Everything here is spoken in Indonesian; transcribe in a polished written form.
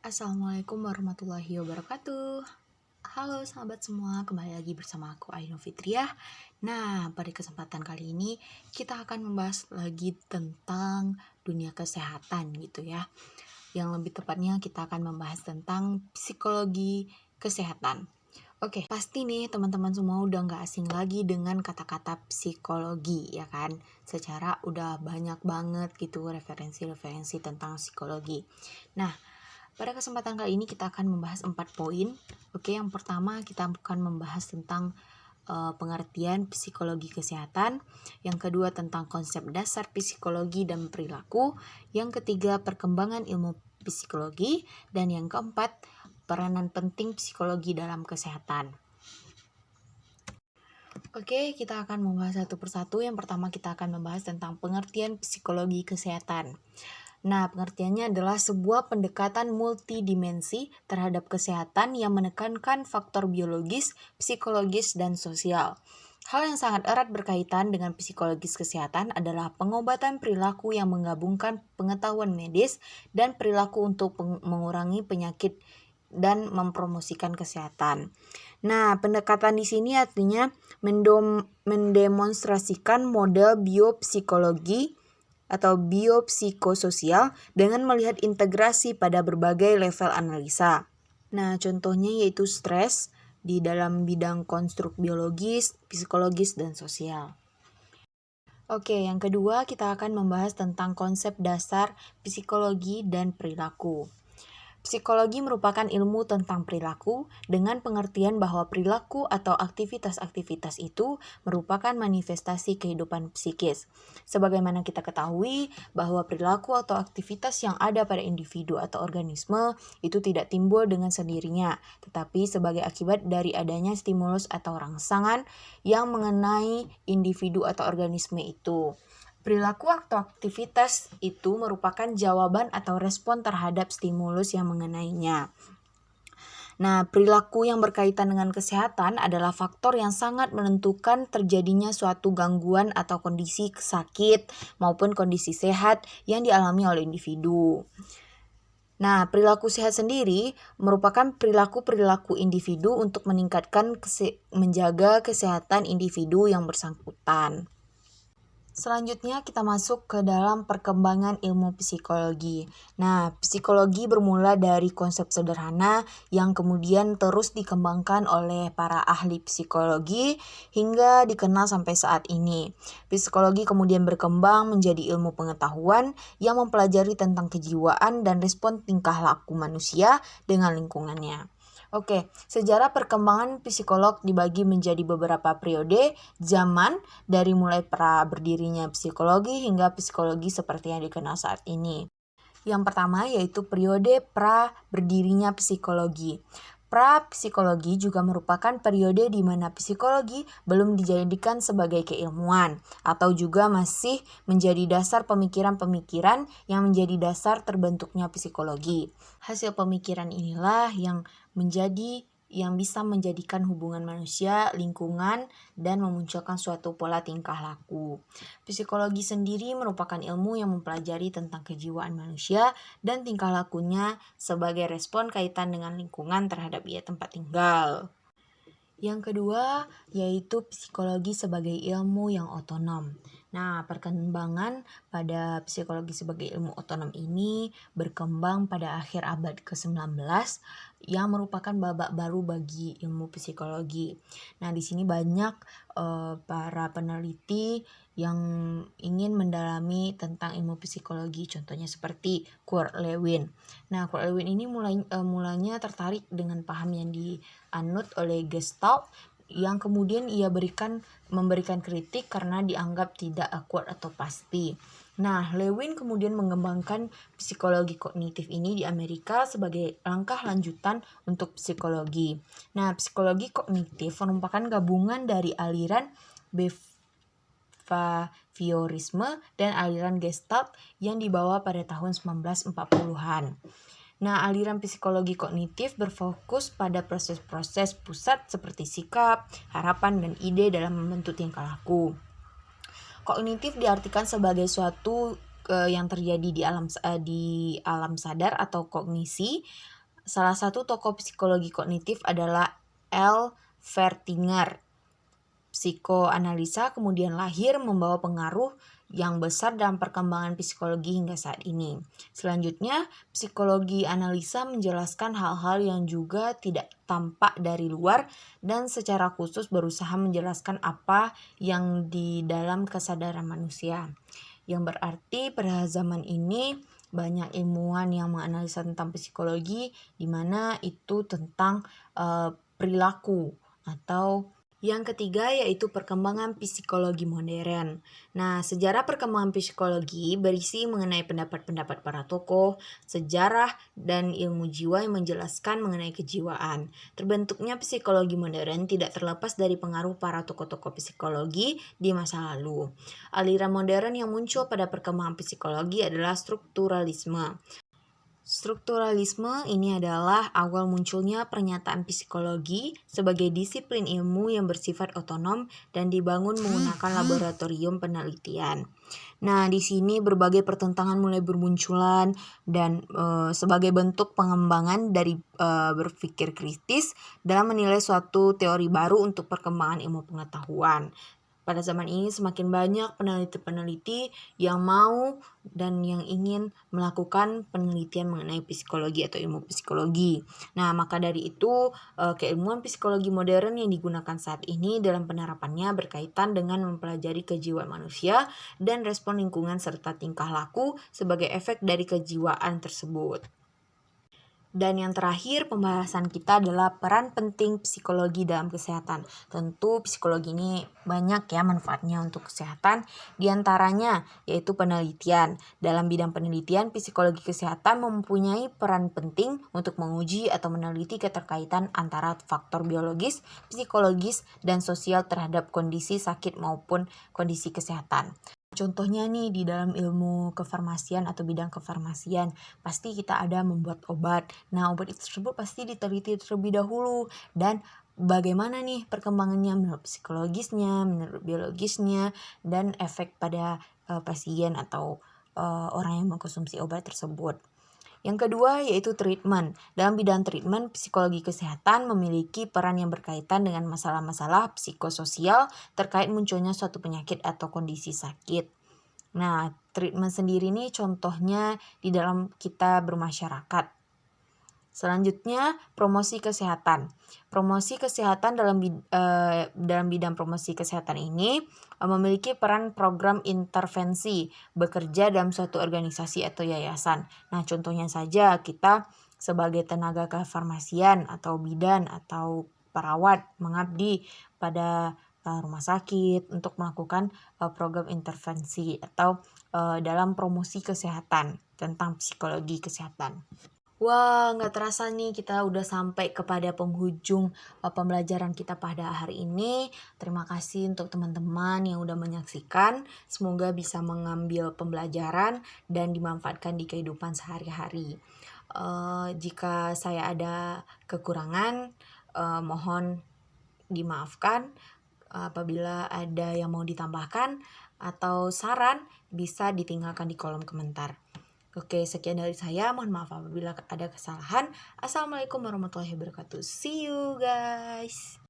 Assalamualaikum warahmatullahi wabarakatuh. Halo sahabat semua, kembali lagi bersama aku Ainul Fitriah. Nah, pada kesempatan kali ini kita akan membahas lagi tentang dunia kesehatan gitu ya. Yang lebih tepatnya kita akan membahas tentang psikologi kesehatan. Oke, pasti nih teman-teman semua udah gak asing lagi dengan kata-kata psikologi ya kan. Secara udah banyak banget gitu referensi-referensi tentang psikologi. Nah, pada kesempatan kali ini kita akan membahas 4 poin. Oke, yang pertama kita akan membahas tentang pengertian psikologi kesehatan. Yang kedua tentang konsep dasar psikologi dan perilaku. Yang ketiga perkembangan ilmu psikologi. Dan yang keempat peranan penting psikologi dalam kesehatan. Oke, kita akan membahas satu persatu. Yang pertama kita akan membahas tentang pengertian psikologi kesehatan. Nah, pengertiannya adalah sebuah pendekatan multidimensi terhadap kesehatan yang menekankan faktor biologis, psikologis, dan sosial. Hal yang sangat erat berkaitan dengan psikologis kesehatan adalah pengobatan perilaku yang menggabungkan pengetahuan medis dan perilaku untuk mengurangi penyakit dan mempromosikan kesehatan. Nah, pendekatan di sini artinya mendemonstrasikan model biopsikologi atau biopsikososial dengan melihat integrasi pada berbagai level analisa. Nah, contohnya yaitu stres di dalam bidang konstruk biologis, psikologis, dan sosial. Oke, yang kedua kita akan membahas tentang konsep dasar psikologi dan perilaku. Psikologi merupakan ilmu tentang perilaku dengan pengertian bahwa perilaku atau aktivitas-aktivitas itu merupakan manifestasi kehidupan psikis. Sebagaimana kita ketahui bahwa perilaku atau aktivitas yang ada pada individu atau organisme itu tidak timbul dengan sendirinya, tetapi sebagai akibat dari adanya stimulus atau rangsangan yang mengenai individu atau organisme itu. Perilaku atau aktivitas itu merupakan jawaban atau respon terhadap stimulus yang mengenainya. Nah, perilaku yang berkaitan dengan kesehatan adalah faktor yang sangat menentukan terjadinya suatu gangguan atau kondisi sakit maupun kondisi sehat yang dialami oleh individu. Nah, perilaku sehat sendiri merupakan perilaku-perilaku individu untuk menjaga kesehatan individu yang bersangkutan. Selanjutnya kita masuk ke dalam perkembangan ilmu psikologi. Nah, psikologi bermula dari konsep sederhana yang kemudian terus dikembangkan oleh para ahli psikologi hingga dikenal sampai saat ini. Psikologi kemudian berkembang menjadi ilmu pengetahuan yang mempelajari tentang kejiwaan dan respon tingkah laku manusia dengan lingkungannya. Oke, sejarah perkembangan psikolog dibagi menjadi beberapa periode zaman dari mulai pra berdirinya psikologi hingga psikologi seperti yang dikenal saat ini. Yang pertama yaitu periode pra berdirinya psikologi. Pra-psikologi juga merupakan periode di mana psikologi belum dijadikan sebagai keilmuan atau juga masih menjadi dasar pemikiran-pemikiran yang menjadi dasar terbentuknya psikologi. Hasil pemikiran inilah yang bisa menjadikan hubungan manusia, lingkungan, dan memunculkan suatu pola tingkah laku. Psikologi sendiri merupakan ilmu yang mempelajari tentang kejiwaan manusia dan tingkah lakunya sebagai respon kaitan dengan lingkungan terhadap ia tempat tinggal. Yang kedua yaitu psikologi sebagai ilmu yang otonom. Nah, perkembangan pada psikologi sebagai ilmu otonom ini berkembang pada akhir abad ke-19 yang merupakan babak baru bagi ilmu psikologi. Nah, di sini banyak para peneliti yang ingin mendalami tentang ilmu psikologi, contohnya seperti Kurt Lewin. Nah, Kurt Lewin ini mulanya tertarik dengan paham yang dianut oleh Gestalt yang kemudian ia memberikan kritik karena dianggap tidak akurat atau pasti. Nah, Lewin kemudian mengembangkan psikologi kognitif ini di Amerika sebagai langkah lanjutan untuk psikologi. Nah, psikologi kognitif merupakan gabungan dari aliran behaviorisme dan aliran Gestalt yang dibawa pada tahun 1940-an. Nah, aliran psikologi kognitif berfokus pada proses-proses pusat seperti sikap, harapan, dan ide dalam membentuk tingkah laku. Kognitif diartikan sebagai suatu yang terjadi di alam sadar atau kognisi Salah satu tokoh psikologi kognitif adalah L. Vertinger. Psikoanalisa kemudian lahir membawa pengaruh yang besar dalam perkembangan psikologi hingga saat ini. Selanjutnya, psikologi analisa menjelaskan hal-hal yang juga tidak tampak dari luar dan secara khusus berusaha menjelaskan apa yang di dalam kesadaran manusia. Yang berarti pada zaman ini banyak ilmuwan yang menganalisa tentang psikologi, di mana itu tentang perilaku atau yang ketiga yaitu perkembangan psikologi modern. Nah, sejarah perkembangan psikologi berisi mengenai pendapat-pendapat para tokoh, sejarah, dan ilmu jiwa yang menjelaskan mengenai kejiwaan. Terbentuknya psikologi modern tidak terlepas dari pengaruh para tokoh-tokoh psikologi di masa lalu. Aliran modern yang muncul pada perkembangan psikologi adalah strukturalisme. Strukturalisme ini adalah awal munculnya pernyataan psikologi sebagai disiplin ilmu yang bersifat otonom dan dibangun menggunakan laboratorium penelitian. Nah, di sini berbagai pertentangan mulai bermunculan dan sebagai bentuk pengembangan dari berpikir kritis dalam menilai suatu teori baru untuk perkembangan ilmu pengetahuan. Pada zaman ini semakin banyak peneliti-peneliti yang mau dan yang ingin melakukan penelitian mengenai psikologi atau ilmu psikologi. Nah, maka dari itu keilmuan psikologi modern yang digunakan saat ini dalam penerapannya berkaitan dengan mempelajari kejiwaan manusia dan respon lingkungan serta tingkah laku sebagai efek dari kejiwaan tersebut. Dan yang terakhir pembahasan kita adalah peran penting psikologi dalam kesehatan. Tentu psikologi ini banyak ya manfaatnya untuk kesehatan. Di antaranya yaitu penelitian. Dalam bidang penelitian, psikologi kesehatan mempunyai peran penting untuk menguji atau meneliti keterkaitan antara faktor biologis, psikologis, dan sosial terhadap kondisi sakit maupun kondisi kesehatan. Contohnya nih di dalam ilmu kefarmasian atau bidang kefarmasian pasti kita ada membuat obat. Nah, obat itu tersebut pasti diteliti terlebih dahulu dan bagaimana nih perkembangannya menurut psikologisnya, menurut biologisnya, dan efek pada pasien atau orang yang mengkonsumsi obat tersebut. Yang kedua yaitu treatment. Dalam bidang treatment, psikologi kesehatan memiliki peran yang berkaitan dengan masalah-masalah psikososial terkait munculnya suatu penyakit atau kondisi sakit. Nah, treatment sendiri ini contohnya di dalam kita bermasyarakat. Selanjutnya, promosi kesehatan. Promosi kesehatan dalam bidang promosi kesehatan ini memiliki peran program intervensi bekerja dalam suatu organisasi atau yayasan. Nah, contohnya saja kita sebagai tenaga kefarmasian atau bidan atau perawat mengabdi pada rumah sakit untuk melakukan program intervensi atau dalam promosi kesehatan tentang psikologi kesehatan. Wah, nggak terasa nih kita udah sampai kepada penghujung pembelajaran kita pada hari ini. Terima kasih untuk teman-teman yang udah menyaksikan. Semoga bisa mengambil pembelajaran dan dimanfaatkan di kehidupan sehari-hari. Jika saya ada kekurangan, mohon dimaafkan. Apabila ada yang mau ditambahkan atau saran, bisa ditinggalkan di kolom komentar. Oke, sekian dari saya. Mohon maaf apabila ada kesalahan. Assalamualaikum warahmatullahi wabarakatuh. See you guys.